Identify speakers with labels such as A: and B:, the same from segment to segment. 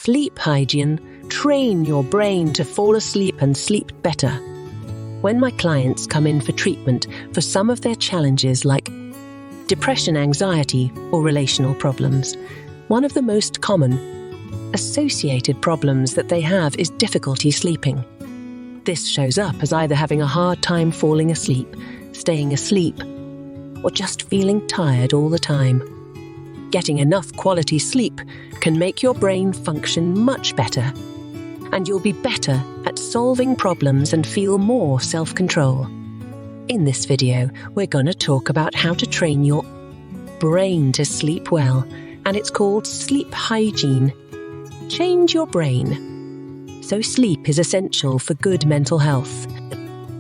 A: Sleep hygiene. Train your brain to fall asleep and sleep better. When my clients come in for treatment for some of their challenges like depression, anxiety, or relational problems, one of the most common associated problems that they have is difficulty sleeping. This shows up as either having a hard time falling asleep, staying asleep, or just feeling tired all the time. Getting enough quality sleep can make your brain function much better, and you'll be better at solving problems and feel more self-control. In this video, we're going to talk about how to train your brain to sleep well, and it's called sleep hygiene. Change your brain. So sleep is essential for good mental health.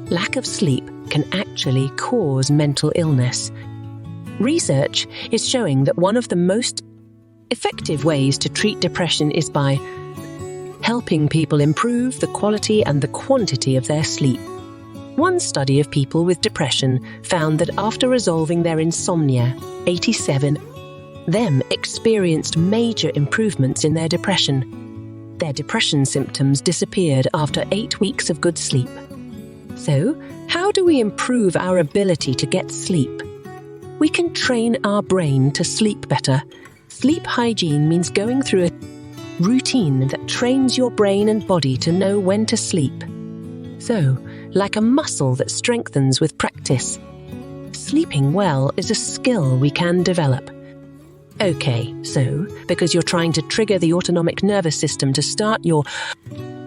A: Lack of sleep can actually cause mental illness. Research is showing that one of the most effective ways to treat depression is by helping people improve the quality and the quantity of their sleep. One study of people with depression found that after resolving their insomnia, 87 of them experienced major improvements in their depression. Their depression symptoms disappeared after 8 weeks of good sleep. So, how do we improve our ability to get sleep? We can train our brain to sleep better. Sleep hygiene means going through a routine that trains your brain and body to know when to sleep. So, like a muscle that strengthens with practice, sleeping well is a skill we can develop. Okay, so, because you're trying to trigger the autonomic nervous system to start your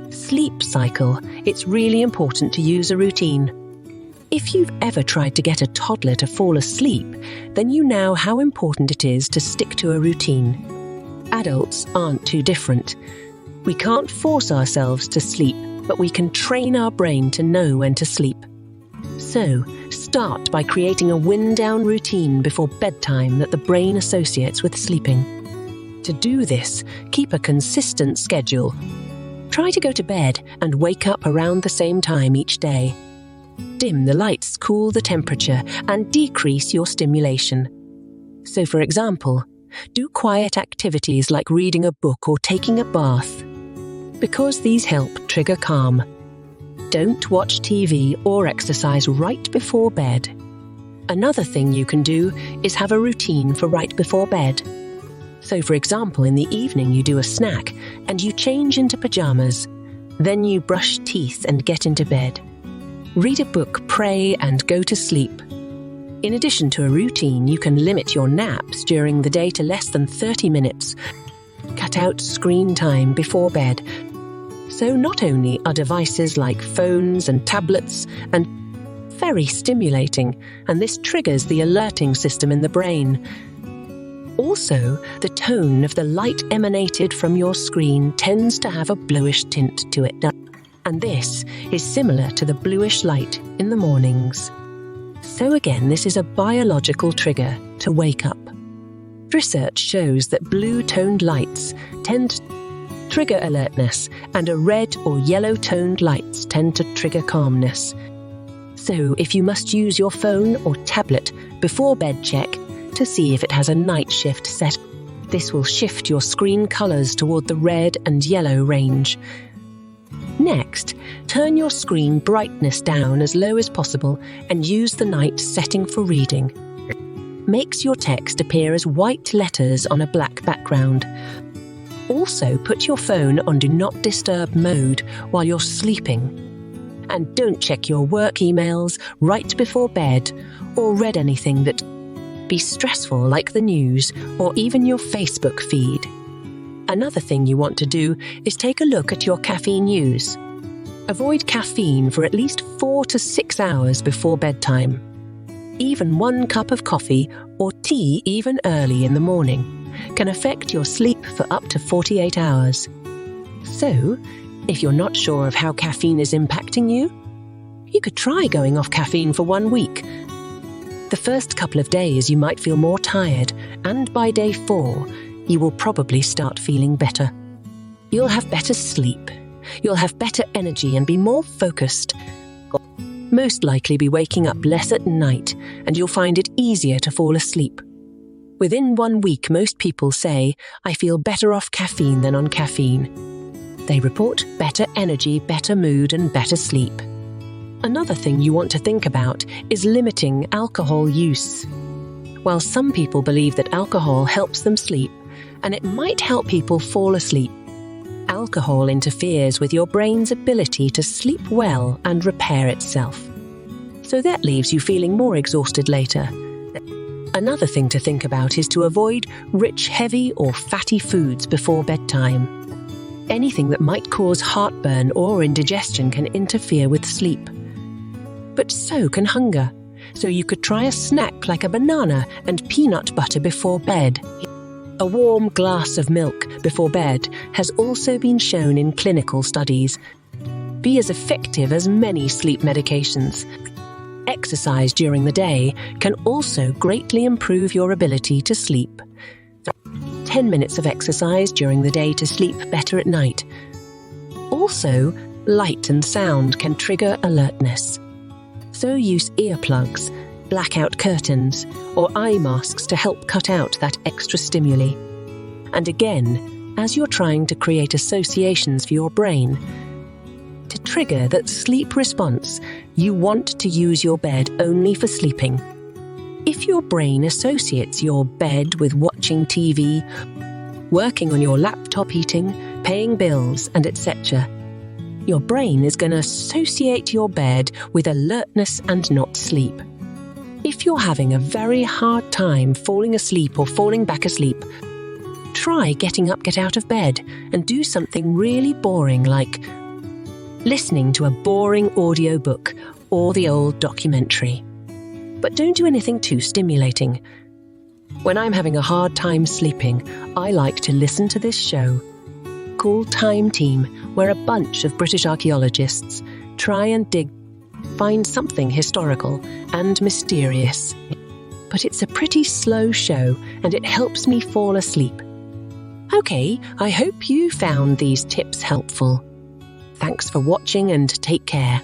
A: sleep cycle, it's really important to use a routine. If you've ever tried to get a toddler to fall asleep, then you know how important it is to stick to a routine. Adults aren't too different. We can't force ourselves to sleep, but we can train our brain to know when to sleep. So, start by creating a wind-down routine before bedtime that the brain associates with sleeping. To do this, keep a consistent schedule. Try to go to bed and wake up around the same time each day. Dim the lights, cool the temperature, and decrease your stimulation. So, for example, do quiet activities like reading a book or taking a bath, because these help trigger calm. Don't watch TV or exercise right before bed. Another thing you can do is have a routine for right before bed. So, for example, in the evening you do a snack and you change into pajamas. Then you brush teeth and get into bed. Read a book, pray, and go to sleep. In addition to a routine, you can limit your naps during the day to less than 30 minutes. Cut out screen time before bed. So not only are devices like phones and tablets and very stimulating, and this triggers the alerting system in the brain, also the tone of the light emanated from your screen tends to have a bluish tint to it. And this is similar to the bluish light in the mornings. So again, this is a biological trigger to wake up. Research shows that blue-toned lights tend to trigger alertness, and a red or yellow-toned lights tend to trigger calmness. So if you must use your phone or tablet before bed, check to see if it has a night shift set. This will shift your screen colors toward the red and yellow range. Next, turn your screen brightness down as low as possible and use the night setting for reading. Makes your text appear as white letters on a black background. Also, put your phone on Do Not Disturb mode while you're sleeping. And don't check your work emails right before bed or read anything that be stressful like the news or even your Facebook feed. Another thing you want to do is take a look at your caffeine use. Avoid caffeine for at least 4 to 6 hours before bedtime. Even 1 cup of coffee or tea even early in the morning can affect your sleep for up to 48 hours. So, if you're not sure of how caffeine is impacting you, you could try going off caffeine for 1 week. The first couple of days you might feel more tired, and by day 4, you will probably start feeling better. You'll have better sleep. You'll have better energy and be more focused. Most likely be waking up less at night, and you'll find it easier to fall asleep. Within 1 week, most people say, "I feel better off caffeine than on caffeine." They report better energy, better mood, and better sleep. Another thing you want to think about is limiting alcohol use. While some people believe that alcohol helps them sleep, and it might help people fall asleep, alcohol interferes with your brain's ability to sleep well and repair itself. So that leaves you feeling more exhausted later. Another thing to think about is to avoid rich, heavy, or fatty foods before bedtime. Anything that might cause heartburn or indigestion can interfere with sleep. But so can hunger. So you could try a snack like a banana and peanut butter before bed. A warm glass of milk before bed has also been shown in clinical studies. Be as effective as many sleep medications. Exercise during the day can also greatly improve your ability to sleep. 10 minutes of exercise during the day to sleep better at night. Also, light and sound can trigger alertness. So use earplugs, blackout curtains, or eye masks to help cut out that extra stimuli. And again, as you're trying to create associations for your brain, to trigger that sleep response, you want to use your bed only for sleeping. If your brain associates your bed with watching TV, working on your laptop, eating, paying bills, and etc., your brain is going to associate your bed with alertness and not sleep. If you're having a very hard time falling asleep or falling back asleep, try getting up, get out of bed, and do something really boring like listening to a boring audiobook or the old documentary. But don't do anything too stimulating. When I'm having a hard time sleeping, I like to listen to this show called Time Team, where a bunch of British archaeologists try and find something historical and mysterious. But it's a pretty slow show, and it helps me fall asleep. Okay, I hope you found these tips helpful. Thanks for watching and take care.